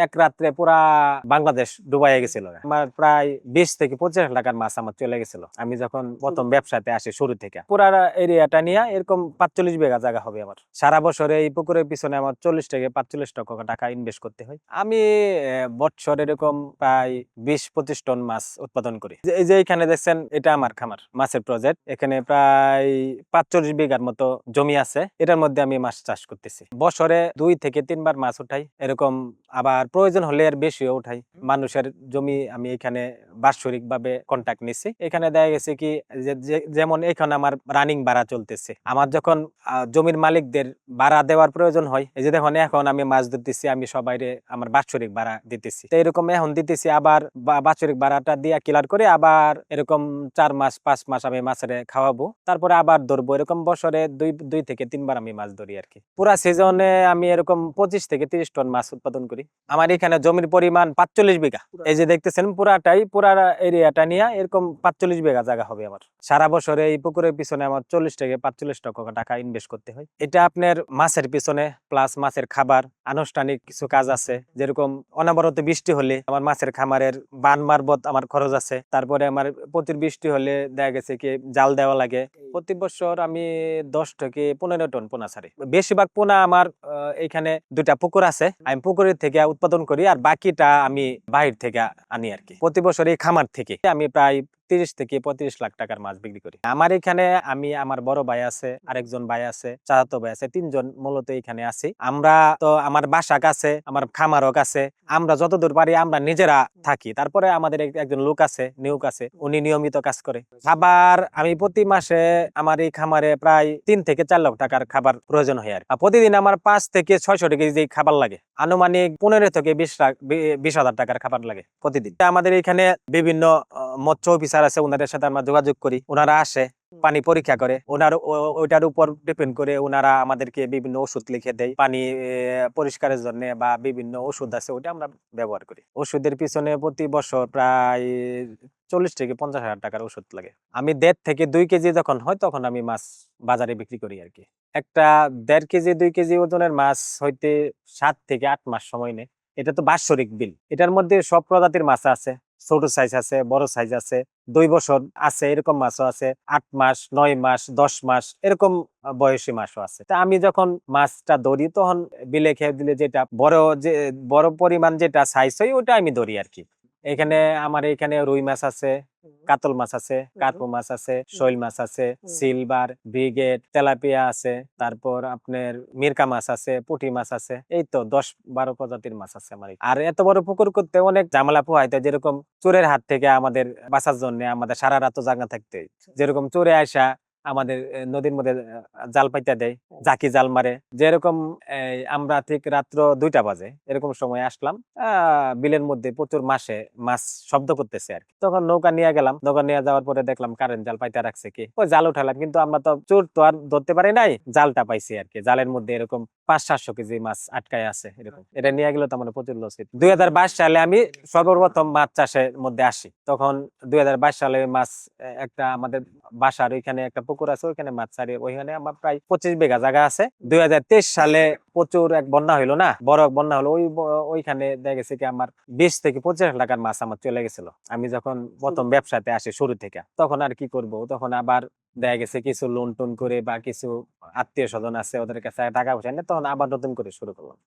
এক রাত্রে পুরা বাংলাদেশ ডুবাইয়া গেছিল। আমার প্রায় 20 থেকে 25 টাকার মাছ আমার চলে গেছিল। আমি যখন প্রথম ব্যবসাতে আসি শুরু থেকে। পুরা এরিয়াটা নিয়ে এরকম 45 বিঘা জায়গা হবে আমার। সারা বছরে এই পুকুরের পিছনে আমার 40 থেকে 45 লক্ষ টাকা ইনভেস্ট করতে হয়। আমি বছর এরকম প্রায় 20-25 টন মাছ উৎপাদন করি। এই যে এখানে দেখছেন, এটা আমার খামার, মাছের প্রজেক্ট। এখানে প্রায় 45 বিঘার মতো জমি আছে। এটার মধ্যে আমি মাছ চাষ করতেছি। বছরে 2 থেকে 3 বার মাছ উঠাই, এরকম আবার প্রয়োজন হলে এর বেশিও উঠাই। মানুষের জমি আমি এখানে বাৎসরিক ভাবে কন্ট্যাক্ট নিছি। এখানে দেখা গেছে কি যেমন এখানে আমার রানিং ভাড়া চলতেছে। আমার যখন জমির মালিকদের ভাড়া দেওয়ার প্রয়োজন হয়, এই যে দেখুন এখন আমি মাছ ধরতেছি, আমি সবাইরে আমার বাৎসরিক ভাড়া দিতেছি। তো এরকম এখন দিতেছি, আবার বাৎসরিক ভাড়াটা দিয়ে ক্লিয়ার করে আবার এরকম 4 মাস 5 মাস আমি মাছের খাওয়াবো, তারপরে আবার ধরবো। এরকম বছরে 2 থেকে 3 বার আমি মাছ ধরি আর কি। পুরা সিজনে আমি এরকম 25 থেকে 30 টন মাছ উৎপাদন করি। আমার এখানে জমির পরিমাণ 45 বিঘা। এই যে দেখতেছেন পুরা এরিয়াটা নিয়ে এরকম 45 বিঘা জায়গা হবে আমার। সারা বছরে এই পুকুরের পিছনে আমার 40 থেকে 45 লক্ষ টাকা ইনভেস্ট করতে হয়। এটা আপনার মাছের পিছনে প্লাস মাছের খাবার, আনুষ্ঠানিক কিছু কাজ আছে। যেরকম অনবরত বৃষ্টি হলে আমার মাছের খামারের বান মারবত আমার খরচ আছে। তারপরে আমার প্রতি বৃষ্টি হলে দেখা গেছে কি জাল দেওয়া লাগে। প্রতি বছর আমি 10 থেকে 15 টন পোনা ছাড়ি। বেশিরভাগ পোনা আমার এখানে 2টা পুকুর আছে, আমি পুকুরের থেকে উৎপাদন করি, আর বাকিটা আমি বাহির থেকে আনি আর কি। প্রতি বছর এই খামার থেকে আমি প্রায় 30 থেকে 35 লাখ টাকার মাছ বিক্রি করি। আমার এখানে আমি, আমার বড় ভাই আছে, আরেকজন ভাই আছে, চাচাতো ভাই আছে, 3 জন মূলত এখানে আছি। আমরা তো আমার বাসা কাছে, আমার খামারও কাছে। আমরা যতদূর পারি আমরা নিজেরা থাকি। তারপরে আমাদের একজন লোক আছে, নিয়োগ আছে, উনি নিয়মিত কাজ করে। খাবার আমি প্রতি মাসে আমার এই খামারে প্রায় 3 থেকে 4 লাখ টাকার খাবার প্রয়োজন হয় আর প্রতিদিন আমার 5 থেকে 600 কেজি খাবার লাগে। আনুমানিক 15 থেকে 20,000 টাকার খাবার লাগে প্রতিদিন। আমাদের এখানে বিভিন্ন মৎস্য অফিসার আছে, ওনাদের সাথে আমরা যোগাযোগ করি। ওনারা আসে, পানি পরীক্ষা করে, ওইটার উপর ডিপেন্ড করে ওনারা আমাদেরকে বিভিন্ন ওষুধ লিখে দেয় পানি পরিষ্কারের জন্য, বা বিভিন্ন ওষুধ আছে ওইটা আমরা ব্যবহার করি। ওষুধের পিছনে প্রতি বছর প্রায় 40 থেকে 50,000 টাকার ওষুধ লাগে। আমি 1.5 থেকে 2 কেজি যখন হয় তখন আমি মাছ বাজারে বিক্রি করি আর কি। একটা 1.5 কেজি 2 কেজি ওজনের মাছ হইতে 7 থেকে 8 মাস সময় নেয়। এটা তো বাৎসরিক বিল। এটার মধ্যে সব প্রজাতির মাছ আছে, ছোট সাইজ আছে, বড় সাইজ আছে, 2 বছর আছে, এরকম মাছও আছে, 8 মাস 9 মাস 10 মাস এরকম বয়সী মাছও আছে। তা আমি যখন মাছটা ধরি তখন বিলে খেয়ে দিলে যেটা বড় পরিমাণ যেটা সাইজ হয় ওটা আমি ধরি আর কি। এখানে আমার এখানে রুই মাছ আছে, কাতল মাছ আছে, কার্পু মাছ আছে, শৈল মাছ আছে, সিলভার, ব্রিগেড, তেলাপিয়া আছে, তারপর আপনার মিরকা মাছ আছে, পুঁটি মাছ আছে। এই তো 10-12 প্রজাতির মাছ আছে আমার। আর এত বড় পুকুর করতে অনেক ঝামেলা পোহাইতে, যেরকম চোরের হাত থেকে আমাদের বাঁচার জন্য আমাদের সারা রাত জাগনা থাকতে। যেরকম চোরে আসা আমাদের নদীর মধ্যে জাল পাইতে দেয়, জাকি জাল মারে। যেরকম আমরা ঠিক রাত্র 2টা বাজে এরকম সময় আসলাম, বিলের মধ্যে প্রচুর মাছ শব্দ করতেছে আর কি। তখন নৌকা নিয়ে গেলাম, নৌকা নিয়ে যাওয়ার পরে দেখলাম কারেন্ট জাল পাইতে রাখছে কি, ওই জাল উঠালাম। কিন্তু আমরা তো চোর তো আর ধরতে পারি নাই, জালটা পাইছি আর কি। জালের মধ্যে এরকম 500-700 কেজি মাছ আটকায় আছে এরকম। এটা নিয়ে গেলে তো আমার প্রচুর লস। 2022 সালে আমি সর্বপ্রথম মাছ চাষের মধ্যে আসি। তখন 2022 সালে মাছ একটা আমাদের বাসার ওইখানে একটা পুকুর আছে, ওইখানে মাছ ছাড়ি। ওইখানে আমার প্রায় 25 বিঘা জায়গা আছে। 2023 সালে প্রচুর এক বন্যা হইলো না, বড় এক বন্যা হলো। ওইখানে দেখা গেছে কি আমার 20 থেকে 25 টাকার মাছ আমার চলে গেছিল। আমি যখন প্রথম ব্যবসাতে আসি শুরু থেকে, তখন আর কি করব, তখন আবার দেখা গেছে কিছু লোন টোন করে বা কিছু আত্মীয় স্বজন আছে ওদের কাছে টাকা পয়সা নেই, তখন আবার নতুন করে শুরু করলাম।